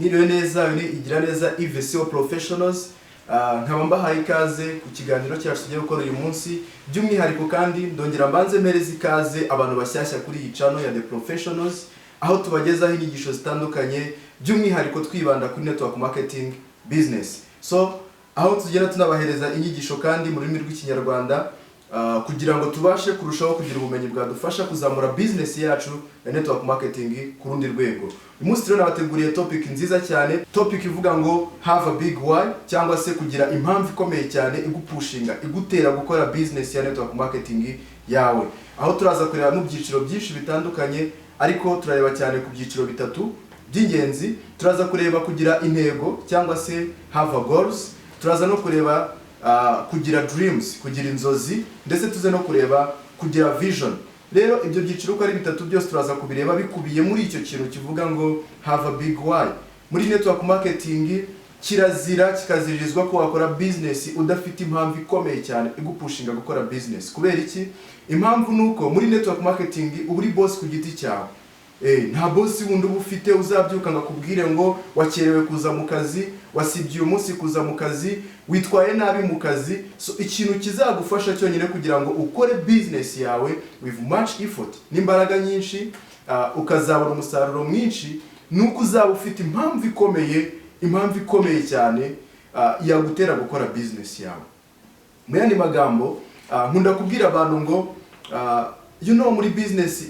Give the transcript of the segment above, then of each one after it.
Mwiriwe neza, ni igira neza IVCO Professionals. Nkaba mbahaye ikaze ku kiganiro cyacu tugiye gukora uyu munsi. By'umwihariko kandi ndongera mbanze mereza ikaze abantu bashyashya kuri iyi channel ya The Professionals, aho tubagezaho inyigisho zitandukanye, by'umwihariko twibanda kuri network marketing business. So aho tugenda tunabahereza inyigisho kandi mu rurimi rw'ikinyarwanda kugira ngo tubashe kurushaho kugira ubumenyi bwadufasha kuzamura business yacu ya network marketing ku rundi rwego. Uyu munsi rero nabateguriye topic nziza cyane, topic ivuga ngo have a big why, cyangwa se kugira impamvu ikomeye cyane igupushinga, igutera gukora business ya network marketing yawe. Aho turaza kureba mu byiciro byinshi bitandukanye, ariko turareba cyane ku byiciro bitatu by'ingenzi. Turaza kureba kugira intego cyangwa se have a goals, turaza no kureba kugira dreams, kugira inzozi, ndetse tuze no kureba kugira vision. Rero ibyo byiciro uko ari bitatu byose turaza kubireba bikubiye muri icyo kintu kivuga ngo have a big why. Muri network marketing kirazira kikaziririzwa ko wakora business udafite impamvu ikomeye cyane igupushinga gukora business. Kubera iki? Impamvu nuko muri network marketing uba uri boss ku giti cyawe. Nta boss wundi uba ufite uzabyuka ngo akubwire ngo wakerewe kuza mu kazi, wasibye umunsi kuza mu kazi, witwaye nabi mu kazi. So ikintu kizagufasha cyonyine kugira ngo ukore business yawe with much effort n'imbaraga nyinshi, ukazabona umusaruro mwinshi, nuko uzaba ufite impamvu ikomeye cyane yagutera gukora business yawe. Mu yandi magambo, nkunda kubwira abantu ngo muri business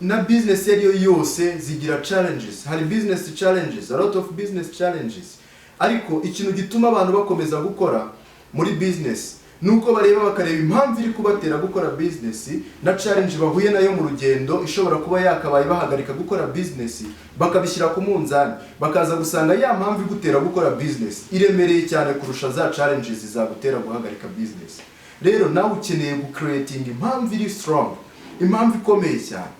na business yariyo yose zigira challenges. Hari business challenges, a lot of business challenges. Ariko ikintu gituma abantu bakomeza gukora muri business nuko bareba bakareba impamvu iri kubatera gukora business na challenge bahuye nayo mu rugendo ishobora kuba yakabaye bahagarika gukora business, bakabishyira ku munzani, bakaza gusanga ya mpamvu igutera gukora business iremereye cyane kurusha za challenges zizagutera guhagarika business. Rero nawe ukeneye creating impamvu iri strong, impamvu ikomeye cyane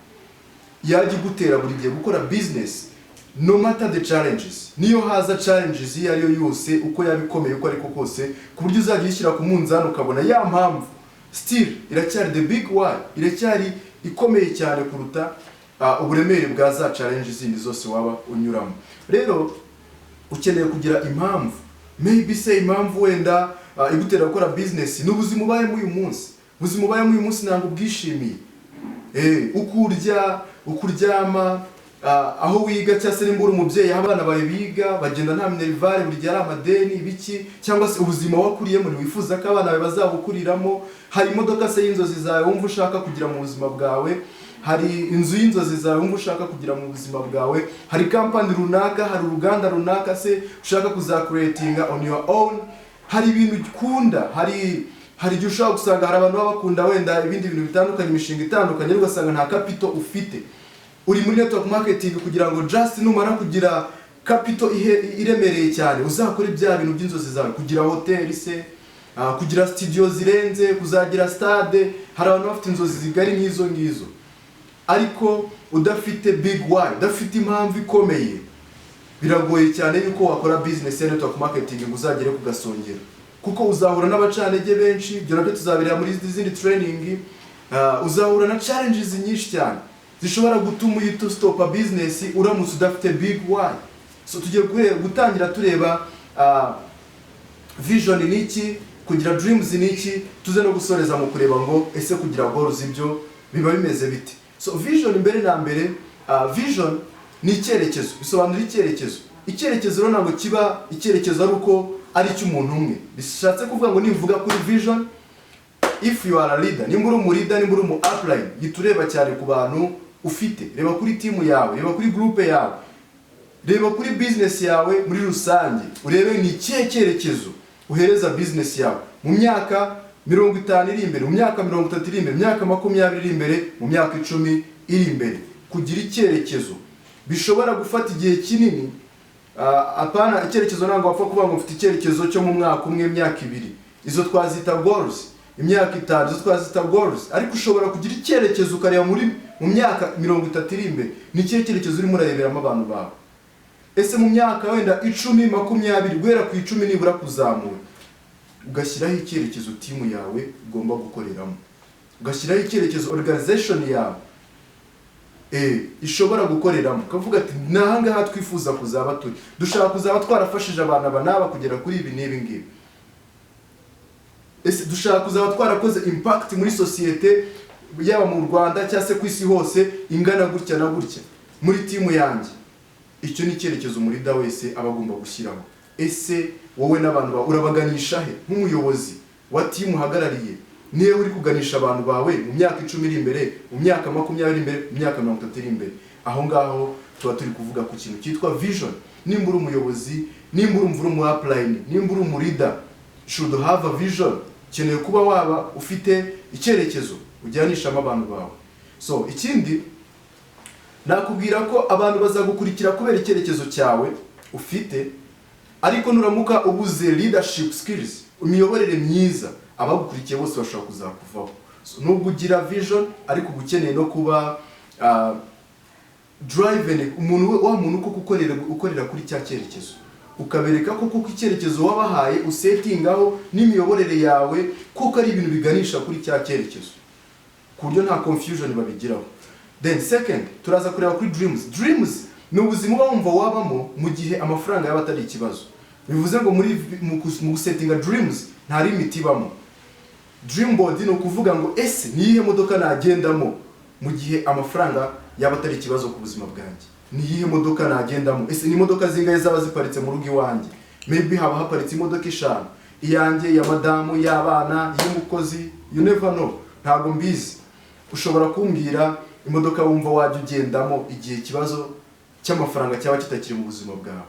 yaje gutera buri gihe gukora business no matter the challenges. Niyo haza challenges iyo ariyo yose uko yabikomeye uko ariko kose, ku buryo uzajya yishyira ku munzani ukabona ya mpamvu still iracyari the big why, iracyari ikomeye cyane kuruta uburemere bwa za challenges zindi zose waba unyuramo. Rero ukeneye kugira impamvu, maybe say impamvu wenda igutera gukora business n'ubuzima ubayemo uyu munsi. Ubuzima ubayemo uyu munsi ntabwo bwishimiye. Ukuryama, aho wiga cyangwa se nimba uri umubyeyi aho abana bawe biga bagenda nta minerivare, buri gihe ari amadeni ibiki, cyangwa se ubuzima wakuriyemo ntiwifuza ko abana bawe bazabukuriramo. Hari imodoka se y'inzozi zawe wumva ushaka kugira mu buzima bwawe, hari inzu y'inzozi zawe wumva ushaka kugira mu buzima bwawe, hari company runaka, hari uruganda runaka se ushaka kuzacreatinga on your own, hari ibintu ukunda, hari igihe ushobora gusanga hari abantu baba bakunda wenda ibindi bintu bitandukanye, imishinga itandukanye, ariko ugasanga nta capital ufite. Uri muri network marketing kugira ngo just numara kugira capital iremereye cyane uzakora ibya bintu by'inzozi zawe, kugira hotel se, kugira studio zirenze, kuzagira stade. Hari abantu bafite inzozi zigari nk'izo ngizo, ariko udafite big why, udafite impamvu ikomeye, biragoye cyane yuko wakora business ya network marketing ngo uzagere ku gasongero, kuko uzahura n'abacanege benshi. Ibyo nabyo tuzabireba muri izindi training. Uzahura na challenges nyinshi cyane zishobora gutuma uhita stopa business uramutse udafite big why. So tugiye gutangira tureba vision ni iki, kugira dreams ni iki, tuze no gusoreza mu kureba ngo ese kugira goals ibyo biba bimeze bite. So vision mbere na mbere, vision ni icyerekezo, bisobanura icyerekezo. Icyerekezo rero ntabwo kiba icyerekezo ari uko ari cy'umuntu umwe. Bishatse kuvuga ngo nivuga kuri vision, if you are a leader, nimba uri mu leader, nimba uri mu upline, gitureba cyane ku bantu ufite. Reba kuri team yawe, reba kuri groupe yawe, reba kuri business yawe muri rusange, urebe ni ikihe cyerekezo uhereza business yawe mu myaka 50 iri imbere, mu myaka 30 iri imbere, mu myaka 20 iri imbere, mu myaka 10 iri imbere. Kugira icyerekezo bishobora gufata igihe kinini. Apana icyerekezo ntabwo wapfa kuvuga ngo mfite icyerekezo cyo mu mwaka umwe, imyaka 2, izo twazita goals. Imyaka 5 izo twazita goals. Ariko ushobora kugira icyerekezo ukareba mu myaka 30 iri imbere, ni ikihe cyerekezo urimo urareberamo abantu bawe. Ese mu myaka wenda 10, 20, guhera ku 10 nibura kuzamura, ugashyiraho icyerekezo team yawe ugomba gukoreramo, ugashyiraho icyerekezo organization yawe ishobora gukoreramo, ukavuga ati nahangaha twifuza kuzaba turi, dushaka kuzaba twarafashije abantu aba naba kugera kuri ibi n'ibi ngibi, ese dushaka kuzaba twarakoze impact muri societe yaba mu Rwanda cyangwa se ku isi hose ingana gutya na gutya muri timu yanjye. Icyo ni icyerekezo umurida wese aba agomba gushyiraho. Ese wowe n'abantu bawe urabaganisha he nk'umuyobozi wa timu uhagarariye? Niwe uri kuganisha abantu bawe mu myaka 10 iri imbere, mu myaka 20 iri imbere, mu myaka 30 iri imbere? Aho ngaho tuba turi kuvuga ku kintu cyitwa vision. Nimba uri umuyobozi, nimba uri mu upline, nimba uri umurida, should have a vision. Keneye kuba waba ufite icyerekezo ujyanishamo abantu bawe. So ikindi nakubwira ko abantu bazagukurikira kubera icyerekezo cyawe ufite, ariko nuramuka ubuze leadership skills, imiyoborere myiza, abagukurikiye bose bashobora kuzakuvaho. So nubwo ugira vision ariko ukeneye no kuba driven, umuntu uko ukorera kuri cya cyerekezo, ukabereka ko kuko icyerekezo wabahaye usettingaho n'imiyoborere yawe kuko ari ibintu biganisha kuri cya cyerekezo, ku buryo nta confusion babigiraho. Then second, turaza kureba kuri dreams. Dreams ni ubuzima uba wumva wabamo mu gihe amafaranga yaba atari ikibazo. Bivuze ngo mu gusettinga dreams nta limit ibamo. Dream board ni ukuvuga ngo ese niyihe modoka nagendamo mu gihe amafaranga yaba atari ikibazo ku buzima bwanjye? Niyihe modoka nagendamo? Ese ni modoka zingahe zaba ziparitse mu rugo iwanjye? Maybe haba haparitse imodoka 5, iyanjye, ya madamu, y'abana, y'umukozi, you never know. Ntabwo mbizi. Ushobora kumbwira imodoka wumva wajya ugendamo igihe ikibazo cy'amafaranga cyaba kitakiri mu buzima bwawe.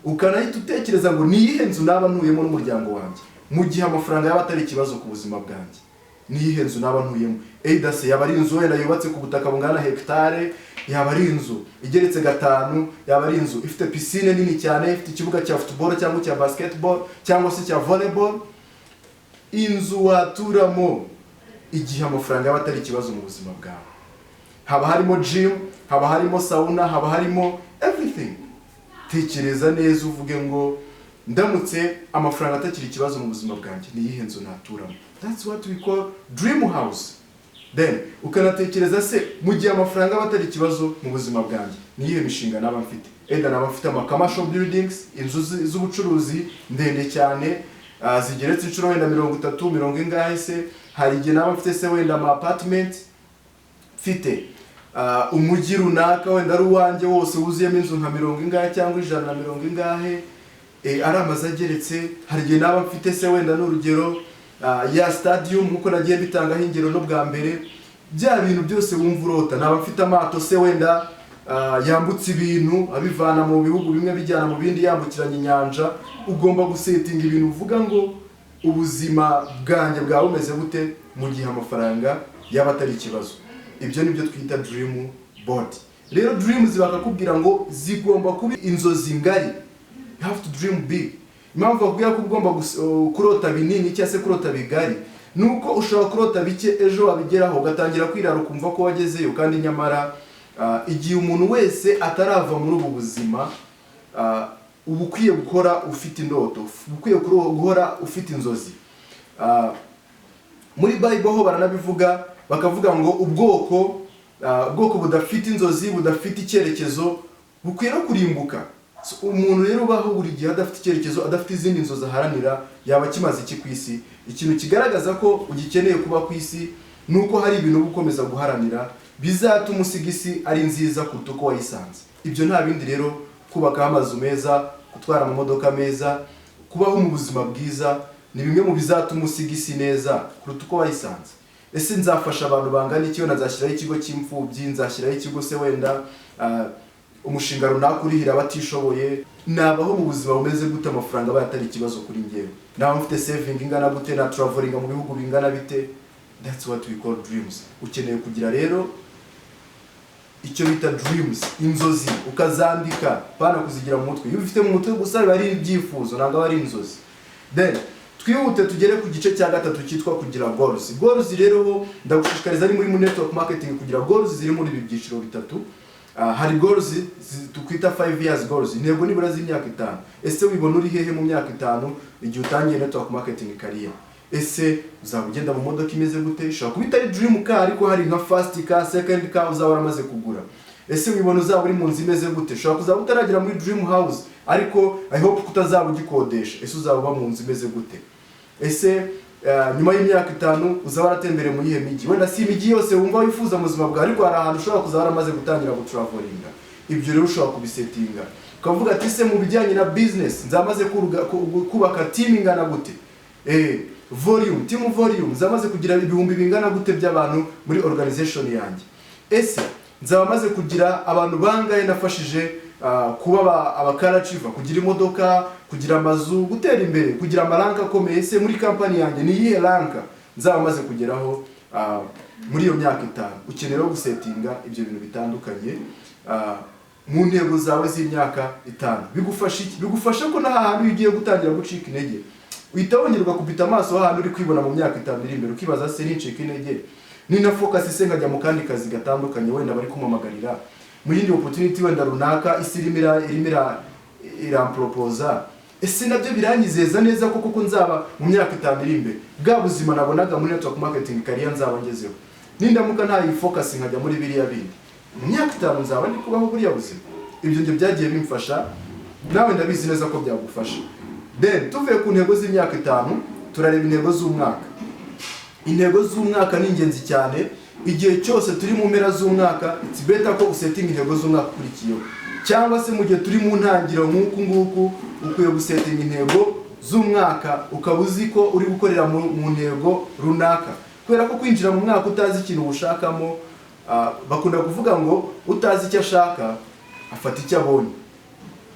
Ukanahita utekereza ngo niyihe nzu naba ntuyemo n'umuryango wanjye mu gihe amafaranga yaba atari ikibazo ku buzima bwanjye? Niyihe nzu naba ntuyemo? Either se yaba ari inzu wenda yubatse ku butaka bungana hectare, yaba ari inzu igeretse 5, yaba ari inzu ifite piscine nini cyane, ifite ikibuga cya football cyangwa cya basketball cyangwa se cya volleyball. Inzu waturamo igihe amafaranga yaba atari ikibazo mu buzima bwawe. Haba harimo gym, haba harimo sauna, haba harimo everything. Tekereza neza uvuge ngo ndamutse amafaranga atakiri ikibazo mu buzima bwanjye, niyihe nzu naturamo? That's what we call dream house. Then ukanatekereza se mu gihe amafaranga aba atari ikibazo mu buzima bwanjye, niyihe mishinga naba mfite? Enda naba mfite commercial buildings, inzu z'ubucuruzi ndende cyane, zigeretse inshuro wenda 30, 40 ingahe se. Hari igihe naba mfite se wenda ama apartment, mfite umujyi runaka wenda ari uwanjye wose wuzuyemo inzu nka 40 ingahe cyangwa 140 ingahe, ari amazu ageretse. Hari igihe naba mfite se wenda n'urugero ya stadium nkuko nagiye bitangaho ingero no bwa mbere. Bya bintu byose wumva urota. Naba mfite amato se wenda yambutse ibintu abivana mu bihugu bimwe bijyana mu bindi yambukiranya inyanja. Ugomba gusettinga ibintu uvuga ngo ubuzima bwanjye bwawe umeze gute mu gihe amafaranga yaba atari ikibazo. Ibyo nibyo twita dream board. Rero dreams bakakubwira ngo zigomba kuba inzozi ngari. You have to dream big. Impamvu bakubwira ko ugomba kurota binini cyangwa se kurota bigari, nuko ushobora kurota bike ejo wabigeraho ugatangira kwirara ukumva ko wagezeyo, kandi nyamara igihe umuntu wese atarava muri ubu buzima, uba ukwiye gukora ufite indoto, ukwiye guhora ufite inzozi. Muri Bible ho baranabivuga, bakavuga ngo ubwoko budafite inzozi, budafite icyerekezo bukwiye no kurimbuka. Umuntu rero ubaho buri gihe adafite icyerekezo, adafite izindi nzozi aharanira, yaba kimaze iki ku isi? Ikintu kigaragaza ko ugikeneye kuba ku isi nuko hari ibintu ukomeza guharanira bizatuma usiga isi ari nziza kuruta uko wayisanze. Ibyo nta bindi rero, kubaka amazu meza, gutwara amamodoka meza, kubaho mu buzima bwiza, ni bimwe mu bizatuma usiga isi neza kuruta uko wayisanze. Ese nzafasha abantu bangana iki? Nazashyiraho ikigo cy'imfubyi, nzashyiraho ikigo se wenda umushinga runaka urihira abatishoboye. Nabaho mu buzima bumeze gute amafaranga aba atari ikibazo kuri njyewe? Naba mfite saving ingana gute? Na traveling mu bihugu bingana bite? That's what we call dreams. Ukeneye kugira rero icyo bita dreams, inzozi, ukazandika, bana kuzigira mu mutwe. Iyo ufite mu mutwe gusa biba ari ibyifuzo, ntabwo ari inzozi. Then twihute tugere ku gice cya gatatu cyitwa kugira goals. Goals rero ndagushishikariza ari muri network marketing kugira goals ziri muri ibi byiciro bitatu. Hari goals tukwita 5 years goals, intego nibura z'imyaka 5. Ese wibona uri hehe mu myaka 5 igihe utangiye network marketing career? Ese uzabugenda mu modoka imeze gute? Ushobora kuba itari dream car ariko hari nka first car, second car uzaba waramaze kugura. ese wibona uzaba uri mu nzu imeze gute? Ushobora kuzaba utaragera muri dream house ariko I hope kutazaba ugikodesha. Ese uzaba uba mu nzu imeze gute? Ese nyuma y'imyaka 5 uzaba waratembere mu yihe migi? Wenda si imigi yose wumva wifuza mu buzima bwawe, ariko hari ahantu ushobora kuzaba waramaze gutangira gutravelinga. Ibyo rero ushobora kubisetinga ukavuga ati se mu bijyanye na business nzamaze kubaka team ingana gute? Volume, team volume nzamaze kugira ibihumbi bingana gute by'abantu muri organization yanjye? Ese nzaba maze kugira abantu bangaye nafashije kuba abakara chiva, kugira imodoka, kugira amazu, gutera imbere, kugira amaranka akomeye? Ese muri company yanjye ni yihe ranka nzaba maze kugeraho muri iyo myaka 5? Ukeneye gusetinga ibyo bintu bitandukanye mu ntego zawe z'imyaka 5. Bigufasha ko nta hantu ugiye gutangira gucika intege uhita wongerwa kubita amaso ahantu uri kwibona mu myaka 5 iri imbere, ukibaza se nicika intege ni na focus ise nkajya mu kandi kazi gatandukanye, wenda bari kumamagarira mu yindi opportunity wenda runaka isi irimira proposa. Ese nabyo biranyizeza neza ko kuko nzaba mu myaka 5 iri imbere bwa buzima nabonaga muri network marketing career nzaba ngezeho? Nindamuka nta focus nkajya muri biriya bindi, mu myaka 5 nzaba ndi kubaho buriya buzima? Ibyo nge byagiye bimfasha, nawe ndabizi neza ko byagufasha. Then tuvuye ku ntego z'imyaka 5 turareba intego z'umwaka. Intego z'umwaka ni ingenzi cyane. Igihe cyose turi mu mpera z'umwaka it's better ko usetting intego z'umwaka ukurikiyeho, cyangwa se mu gihe turi mu ntangiriro nk'uku nguku ukwiye gusetting intego z'umwaka ukaba uzi ko uri gukorera mu ntego runaka, kubera ko kwinjira mu mwaka utazi ikintu ushakamo bakunda kuvuga ngo utazi icyo ashaka afata icyo abonye,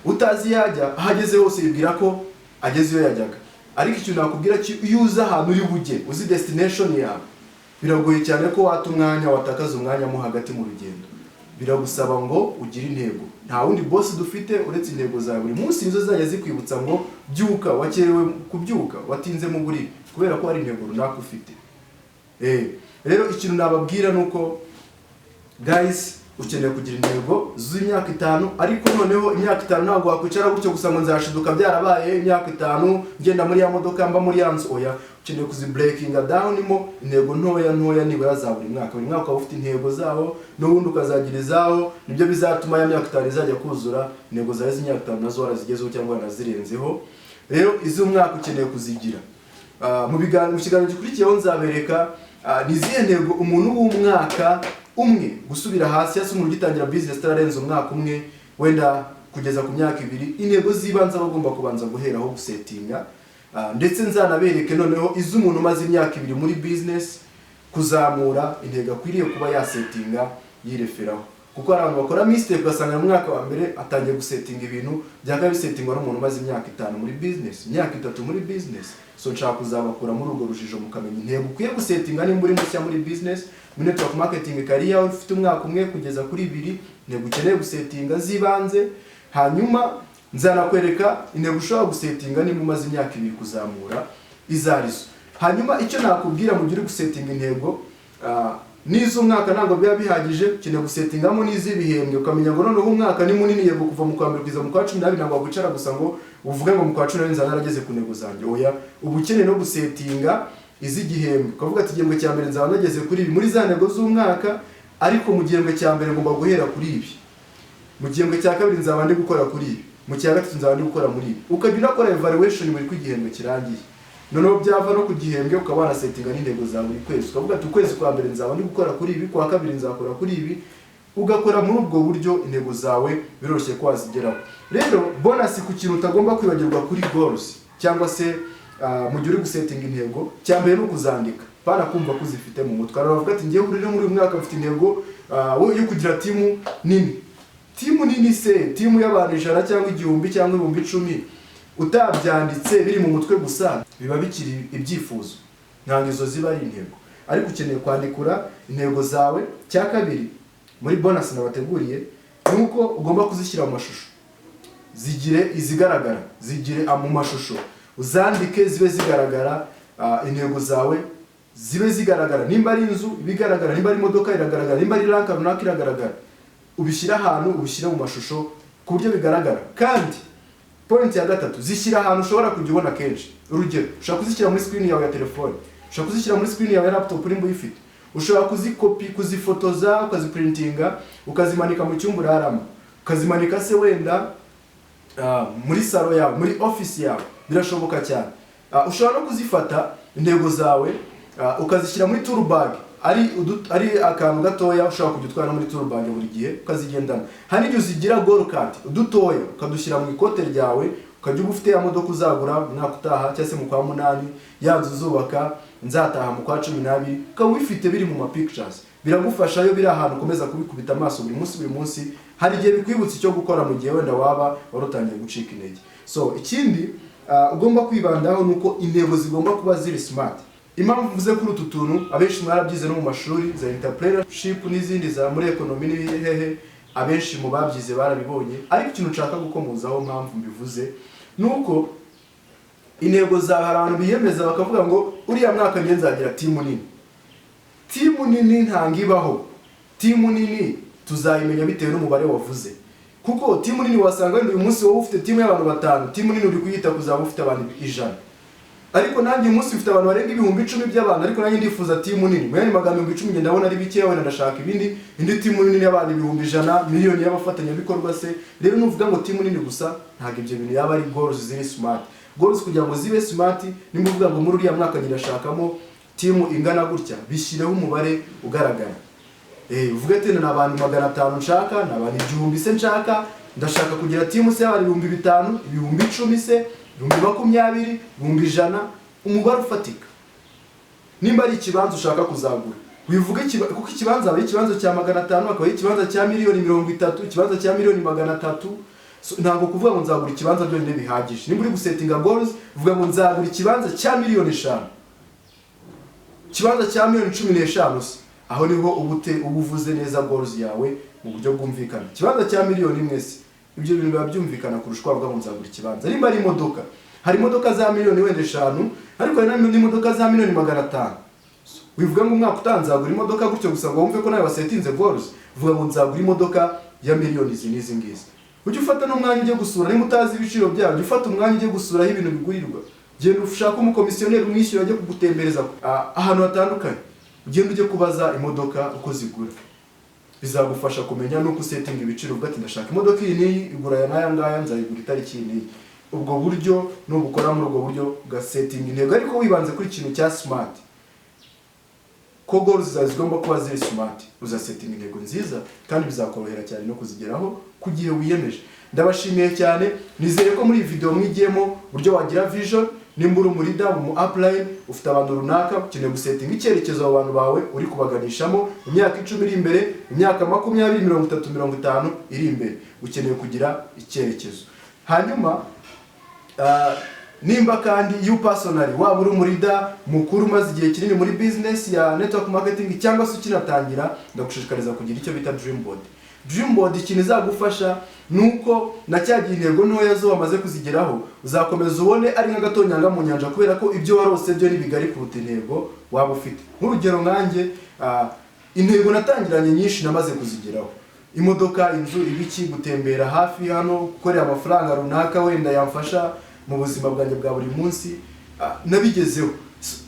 utazi yajya ahageze hose yibwira ko ageze iyo yajyaga. Ariko icyo nakubwira iyo uzi ahantu uri bujye, uzi destination yawe, biragoye cyane ko wata umwanya watakaza umwanya mo hagati mu rugendo. Biragusaba ngo ugire intego. Nta wundi boss dufite uretse intego zawe. Buri munsi nizo zajya zikwibutsa ngo byuka, wakerewe kubyuka, watinze mu buriri kubera ko hari intego runaka ufite. Rero ikintu nababwira nuko guys, ukeneye kugira intego z'imyaka 5, ariko noneho imyaka 5 ntabwo wakwicara gutyo gusa ngo nzashiduka byarabaye imyaka 5 ngenda muri ya modoka mba muri ya nzu. Oya, ukeneye kuzi breaking down mo intego ntoya nibura za buri mwaka. Buri mwaka ufite intego zawo n'ubundi ukazagirizaho, nibyo bizatuma ya myaka 5 izajya kuzura intego zawe z'imyaka 5 nazo warazigezeho cyangwa nazirenzeho. Rero izo umwaka ukeneye kuzigira. Mu kiganiro gikurikiyeho nzabereka nizihe ntego umuntu w'umwaka umwe gusubira hasi yase umuntu gitangira business tararenza umwaka umwe wenda kugeza ku myaka 2, intego zibanza bagomba kubanza guheraho gusetinga. Ndetse nzanabereke noneho izo umuntu maze imyaka 2 muri business kuzamura intego akwiriye kuba yasetinga yireferaho, kuko abantu bakora mistake ugasanga mu mwaka wa mbere atangiye gusetinga ibintu byakabisetingwa n'umuntu maze imyaka 5 muri business, imyaka 3 muri business. So nshaka kuzabakura muri urwo rujijo mukamenya intego ukwiye gusetinga nimba uri mushya muri business, muri network marketing career ufite umwaka umwe kugeza kuri 2, intego ukeneye gusetinga zibanze. Hanyuma nzanakwereka intego ushobora gusetinga nimba umaze imyaka 2 kuzamura izarizo. Hanyuma icyo nakubwira mu gihe uri gusetinga intego nizo umwaka ntabwo biba bihagije, ukeneye gusetingamo n'izibihembwe ukamenya ngo noneho umwaka ni munini yego kuva mu kwa mbere kugeza mu kwa 12 ntabwo wagucara gusa ngo uvuge ngo mu kwa 12 nzana narageze ku ntego zanjye. Oya, ubu ukeneye no gusetinga iz'igihembwe ukavuga ati igihembwe cya mbere nzaba nageze kuri ibi muri za ntego z'umwaka, ariko mu gihembwe cya mbere ngomba guhera kuri ibi, mu gihembwe cya kabiri nzaba ndi gukora kuri ibi, mu cya gatatu nzaba ndi gukora muri ibi. Ukajya unakora evaluation buri ku igihembwe kirangiye, noneho byava no ku gihembwe ukaba wanasetinga n'intego za buri kwezi ukavuga ati ukwezi kwa mbere nzaba ndi gukora kuri ibi, kwa kabiri nzakora kuri ibi, ugakora muri ubwo buryo intego zawe biroroshye ko wazigeraho. Rero bonus ku kintu utagomba kwibagirwa kuri goals cyangwa se mu gihe uri gusetinga intego, cyambere no kuzandika bana kumva ko uzifite mu mutwe. Aravuga ati ngiye muri uyu mwaka mfite intego yo kugira timu nini. Timu nini se timu y'abantu 100 cyangwa 1000 cyangwa 1010 utabyanditse biri mu mutwe gusa biba bikiri ibyifuzo, ntabwo izo ziba ari intego. Ariko ukeneye kwandikura intego zawe. Cya kabiri muri bonus nabateguriye nuko ugomba kuzishyira mu mashusho, zigire izigaragara, zigire mu mashusho, uzandike zibe zigaragara. Intego zawe zibe zigaragara, nimba ari inzu bigaragara, nimba ari imodoka iragaragara, nimba ari ranka runaka iragaragara. Ubishyira ahantu, ubishyira mu mashusho ku buryo bigaragara. Kandi point ya gatatu, zishyira ahantu ushobora kujya ubona kenshi. Urugero, ushaka kuzishyira muri screen yawe ya telefone, ushaka kuzishyira muri screen yawe ya laptop nimba uyifite, ushobora kuzikopi, kuzifotoza, ukaziprintinga, ukazimanika mu cyumba uraramo, ukazimanika se wenda muri salo yawe, muri office yawe, birashoboka cyane. Ushobora no kuzifata intego zawe ukazishyira muri tool bag, ari akantu gatoya ushobora kujya muri tool bag buri gihe ukazigendana. Hari igihe uzigira goal card udutoya ukadushyira mu ikote ryawe, ukajya ufite ya modoka uzagura mwaka utaha cyangwa se mu kwa 8, yanzu uzubaka nzataha mu kwa 12, ukaba ubifite biri mu ma pictures. Biragufasha yo biri ahantu ukomeza kubikubita amaso buri munsi, hari igihe bikwibutsa icyo gukora mu gihe wenda waba warutangiye gucika intege. So ikindi ugomba kwibandaho nuko intego zigomba kuba ziri smart. Impamvu mvuze kuri utu tuntu abenshi mwarabyize no mu mashuri za entrepreneurship n'izindi za muri economy hehe, abenshi mu babyize barabibonye, ariko ikintu nshaka gukomozaho mpamvu mbivuze nuko intego za abantu biyemeza bakavuga ngo uriya mwaka ngiye nzagira timu nini. Timu nini ntangibaho. Timu nini tuzayimenya bitewe n'umubare wavuze. Kuko timu nini wasanga uyu munsi wowe ufite timu y'abantu 5, timu nini uri kuyita kuzaba ufite abantu 100. Ariko nanjye uyu munsi ufite abantu barenga 10,000 by'abantu, ariko nanjye ndifuza timu nini. Mwe ni magambo 10,000 ndabona ari bike, wenda ndashaka indi timu nini y'abantu 100,000, miliyoni y'abafatanya bikorwa se. Rero nuvuga ngo timu nini gusa ntago ibyo bintu yaba ari goals ziri smart. Goals kugira ngo zibe smart ni muvuga ngo muri uriya mwaka nyirashakamo timu ingana gutya, bishyireho umubare ugaragara. Uvuga ati na abantu 500 nshaka, na abantu 1000 se nshaka, ndashaka kugira timu se y'abantu 5,000, 10,000 se, 20,000, 100,000, umubare ufatika. Nimba ari ikibanza ushaka kuzagura, wivuge kuko ikibanza ari ikibanza cya 500, akaba ikibanza cya 1,30,000, ikibanza cya 1,300,000. Ntabwo kuvuga ngo nzagura ikibanza byonyine bihagije. Nimba uri gusettinga goals, vuga ngo nzagura ikibanza cya 5,000,000. Ikibanza cya 15,000,000 se. Aho niho ubuvuze neza goals yawe mu buryo bwumvikana. Ikibanza cya 1,000,000 se. Ibyo bintu biba byumvikana kurusha kwavuga ngo nzagura ikibanza. Nimba ari imodoka, hari imodoka za 1,500,000, ariko hari n'imodoka za 1,500,000. Wivuga ngo umwaka utanzagura imodoka gutyo gusa ngo wumve ko nawe wasetinze goals, vuga ngo nzagura imodoka ya miliyoni izi ngizi. Ujye ufata n'umwanya ujye gusura, niba utazi ibiciro byabyo, ufata umwanya ujye gusura aho ibintu bigurirwa. Genda ushaka umukomisiyoneri umwishyura ajye kugutembereza ahantu hatandukanye. Ugenda ujye kubaza imodoka uko zigura. Bizagufasha kumenya no kusettinga ibiciro, uvuga ati ndashaka imodoka iyi niyi igura ya naya ngaya, nzayigura itariki iyi. Ubwo buryo no gukora muri ubwo buryo gasetting intego, ariko wibanze kuri ikintu cya smart. Ko goals zigomba kuba ziri smart, uzasetting intego nziza kandi bizakorohera cyane no kuzigeraho kugihe wiyemeje. Ndabashimiye cyane, nizere ko muri iyi video mwigiyemo buryo wagira vision. Nimba uri muri mu upline, ufite abantu runaka ukeneye gusettinga icyerekezo abantu bawe uri kubaganishamo imyaka 10 iri imbere, imyaka 20, 30, 50 iri imbere, ukeneye kugira icyerekezo. Hanyuma nimba kandi you personally waba uri umurida mukuru maze igihe kinini muri business ya network marketing cyangwa se ukinatangira, ndagushishikariza kugira icyo bita dream board. Dream board ikintu izagufasha nuko na cyagiye intego ntoya zo wamaze kuzigeraho uzakomeza ubone ari nk'agatonyanga mu nyanja, kubera ko ibyo warose byo ni bigari kuruta intego waba ufite. Nk'urugero nkanjye intego natangiranye nyinshi namaze kuzigeraho: imodoka, inzu, ibiki, gutembera hafi hano, gukorera amafaranga runaka wenda yamfasha mu buzima bwanjye bwa buri munsi, nabigezeho.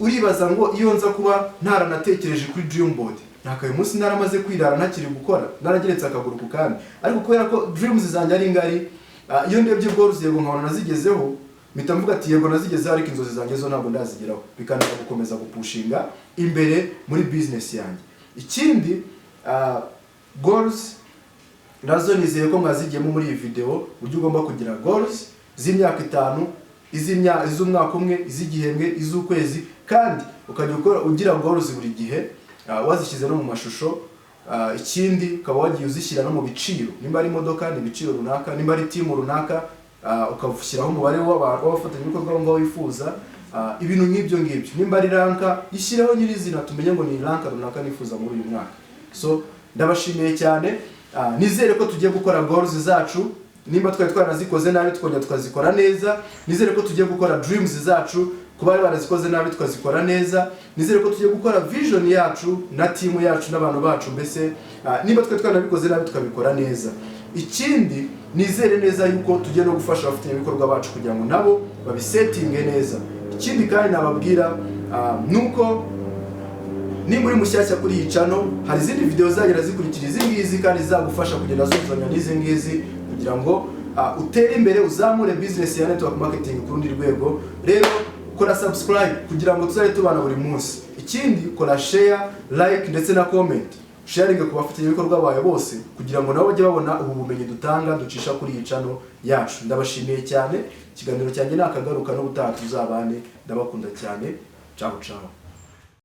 Uribaza ngo iyo nza kuba ntaranatekereje kuri dream board, nakaye munsi naramaze kwirara ntakiri gukora, narageretse akaguru ku kandi. Ariko kubera ko dreams zanjye ari ngari, iyo ndebye goals yego nkabona nazigezeho, mpita mvuga ati yego nazigezeho, ariko inzozi zanjye zo ntabwo ndazigeraho, bikanaka gukomeza gupushinga imbere muri business yanjye. Ikindi goals nazo nizeye ko mwazigiyemo muri iyi video, buryo ugomba kugira goals z'imyaka 5, iz'umwaka umwe, iz'igihembwe, iz'ukwezi, kandi ukajya ugira goals buri gihe wazishyize no mu mashusho. Ikindi ukaba wagiye uzishyira no mu biciro, nimba ari imodoka ni ibiciro runaka, nimba ari timu runaka ukavushyiraho umubare w'abafatanyabikorwa wumva wifuza, ibintu nk'ibyo ngibyo. Nimba ari ranka ishyireho nyirizina, tumenye ngo ni ranka runaka nifuza muri uyu mwaka. So ndabashimiye cyane, nizere ko tugiye gukora goals zacu. Nimba twari twarazikoze nabi tukongera tukazikora neza, nizere ko tugiye gukora dreams zacu, kuba bari barazikoze nabi tukazikora neza. Nizere ko tugiye gukora vision yacu na team yacu n'abantu bacu, mbese nimba twari twanabikoze nabi tukabikora neza. Ikindi nizere neza yuko tugiye no gufasha abafatanyabikorwa bacu kugira ngo nabo babisettinge neza. Ikindi kandi nababwira nuko nimba uri mushyashya kuri iyi channel hari izindi video zagera zikurikira izi ngizi kandi zagufasha kugenda zuzanya n'izi ngizi kugira ngo utere imbere uzamure business ya network marketing ku rundi rwego. Rero kora subscribe kugira ngo tuzare tubana buri munsi. Ikindi kora share, like ndetse na comment. Sharing ku bafite ibikorwa bawe bose kugira ngo nabo bajye babona ubu bumenyi dutanga ducisha kuri iyi channel yacu. Ndabashimiye cyane. Ikiganiro cyanjye nakagaruka no gutaha tuzabane. Ndabakunda cyane. Ciao ciao.